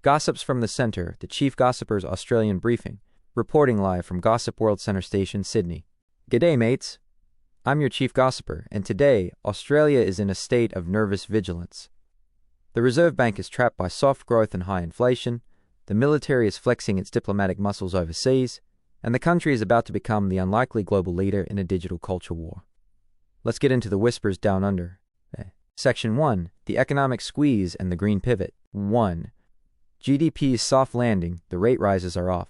Gossips from the Centre, the Chief Gossiper's Australian briefing, reporting live from Gossip World Centre Station, Sydney. G'day, mates. I'm your Chief Gossiper, and today, Australia is in a state of nervous vigilance. The Reserve Bank is trapped by soft growth and high inflation, the military is flexing its diplomatic muscles overseas, and the country is about to become the unlikely global leader in a digital culture war. Let's get into the whispers down under. Section 1. The Economic Squeeze and the Green Pivot. 1. GDP's soft landing, the rate rises are off.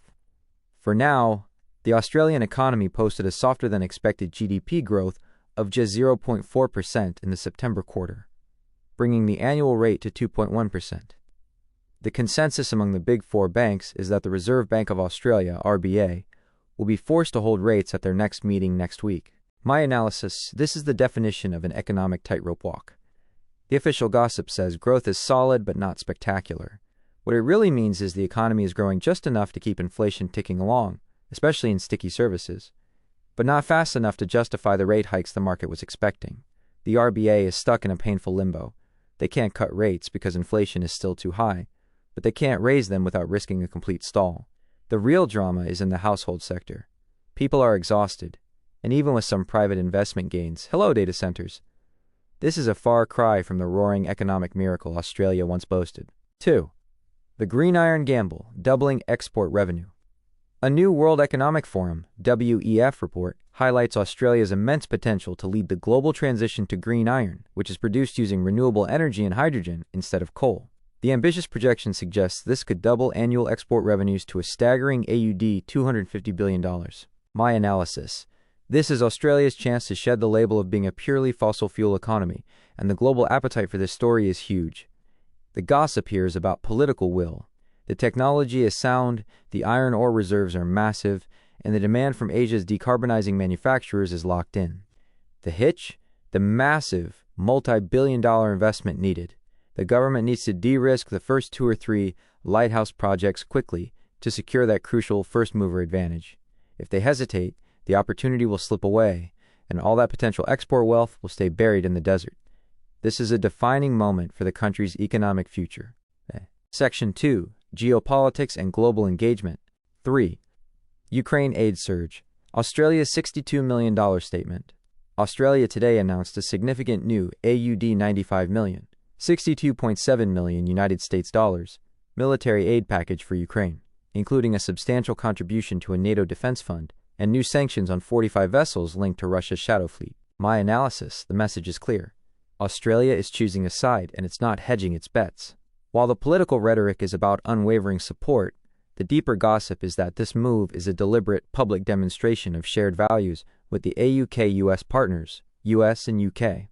For now, the Australian economy posted a softer-than-expected GDP growth of just 0.4% in the September quarter, bringing the annual rate to 2.1%. The consensus among the Big Four banks is that the Reserve Bank of Australia, RBA, will be forced to hold rates at their next meeting next week. My analysis: this is the definition of an economic tightrope walk. The official gossip says growth is solid but not spectacular. What it really means is the economy is growing just enough to keep inflation ticking along, especially in sticky services, but not fast enough to justify the rate hikes the market was expecting. The RBA is stuck in a painful limbo. They can't cut rates because inflation is still too high, but they can't raise them without risking a complete stall. The real drama is in the household sector. People are exhausted, and even with some private investment gains, hello data centers. This is a far cry from the roaring economic miracle Australia once boasted. 2. The Green Iron Gamble, doubling export revenue. A new World Economic Forum, WEF report, highlights Australia's immense potential to lead the global transition to green iron, which is produced using renewable energy and hydrogen instead of coal. The ambitious projection suggests this could double annual export revenues to a staggering AUD $250 billion. My analysis: this is Australia's chance to shed the label of being a purely fossil fuel economy, and the global appetite for this story is huge. The gossip here is about political will. The technology is sound, the iron ore reserves are massive, and the demand from Asia's decarbonizing manufacturers is locked in. The hitch? The massive, multi-billion-dollar investment needed. The government needs to de-risk the first 2 or 3 lighthouse projects quickly to secure that crucial first-mover advantage. If they hesitate, the opportunity will slip away, and all that potential export wealth will stay buried in the desert. This is a defining moment for the country's economic future. Section 2. Geopolitics and Global Engagement. 3. Ukraine aid surge. Australia's $62 million statement. Australia today announced a significant new AUD $95 million, $62.7 million United States dollars, military aid package for Ukraine, including a substantial contribution to a NATO defense fund and new sanctions on 45 vessels linked to Russia's shadow fleet. My analysis: the message is clear. Australia is choosing a side, and it's not hedging its bets. While the political rhetoric is about unwavering support, the deeper gossip is that this move is a deliberate public demonstration of shared values with the AUK-US partners, US and UK.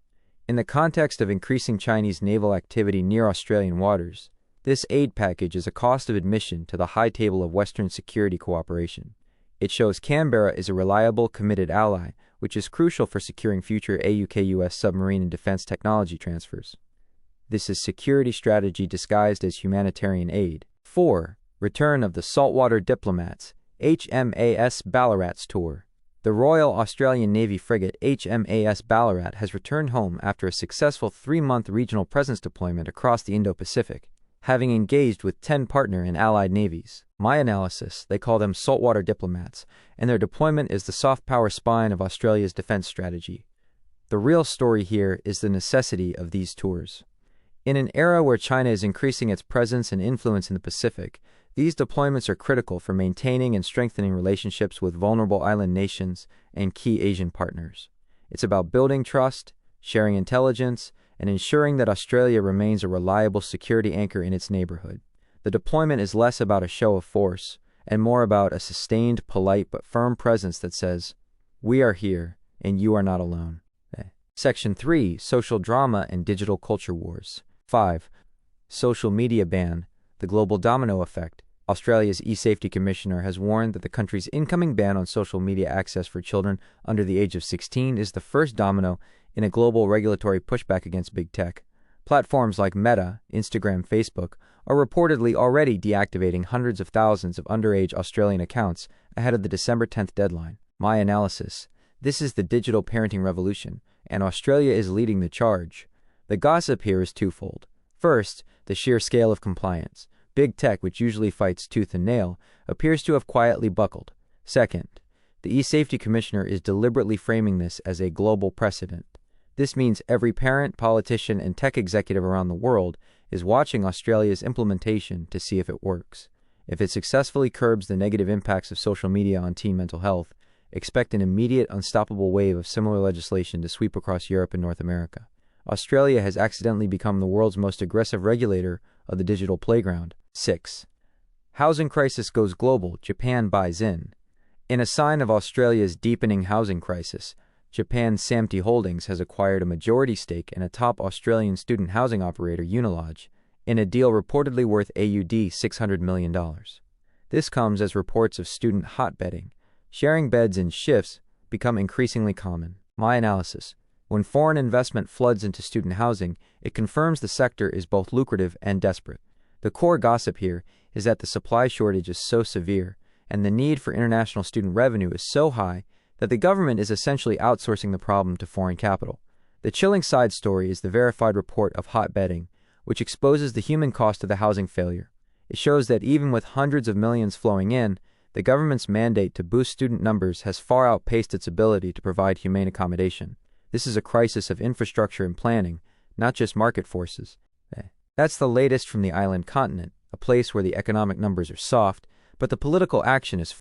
In the context of increasing Chinese naval activity near Australian waters, this aid package is a cost of admission to the high table of Western security cooperation. It shows Canberra is a reliable, committed ally, which is crucial for securing future AUK-US submarine and defense technology transfers. This is security strategy disguised as humanitarian aid. 4. Return of the Saltwater Diplomats, HMAS Ballarat's tour. The Royal Australian Navy frigate HMAS Ballarat has returned home after a successful 3-month regional presence deployment across the Indo-Pacific, having engaged with 10 partner and allied navies. My analysis: they call them saltwater diplomats, and their deployment is the soft power spine of Australia's defense strategy. The real story here is the necessity of these tours. In an era where China is increasing its presence and influence in the Pacific, these deployments are critical for maintaining and strengthening relationships with vulnerable island nations and key Asian partners. It's about building trust, sharing intelligence, and ensuring that Australia remains a reliable security anchor in its neighborhood. The deployment is less about a show of force and more about a sustained, polite, but firm presence that says, "We are here, and you are not alone." Section 3. Social Drama and Digital Culture Wars. 5. Social Media Ban, the Global Domino Effect. Australia's e-safety commissioner has warned that the country's incoming ban on social media access for children under the age of 16 is the first domino in a global regulatory pushback against big tech. Platforms like Meta, Instagram, Facebook are reportedly already deactivating hundreds of thousands of underage Australian accounts ahead of the December 10th deadline. My analysis: this is the digital parenting revolution, and Australia is leading the charge. The gossip here is twofold. First, the sheer scale of compliance. Big tech, which usually fights tooth and nail, appears to have quietly buckled. Second, the e-safety commissioner is deliberately framing this as a global precedent. This means every parent, politician, and tech executive around the world is watching Australia's implementation to see if it works. If it successfully curbs the negative impacts of social media on teen mental health, expect an immediate, unstoppable wave of similar legislation to sweep across Europe and North America. Australia has accidentally become the world's most aggressive regulator of the digital playground. 6. Housing crisis goes global. Japan buys in. In a sign of Australia's deepening housing crisis, Japan's Samty Holdings has acquired a majority stake in a top Australian student housing operator, Unilodge, in a deal reportedly worth AUD $600 million. This comes as reports of student hotbedding, sharing beds in shifts, become increasingly common. My analysis: when foreign investment floods into student housing, it confirms the sector is both lucrative and desperate. The core gossip here is that the supply shortage is so severe, and the need for international student revenue is so high that the government is essentially outsourcing the problem to foreign capital. The chilling side story is the verified report of hotbedding, which exposes the human cost of the housing failure. It shows that even with hundreds of millions flowing in, the government's mandate to boost student numbers has far outpaced its ability to provide humane accommodation. This is a crisis of infrastructure and planning, not just market forces. That's the latest from the island continent, a place where the economic numbers are soft, but the political action is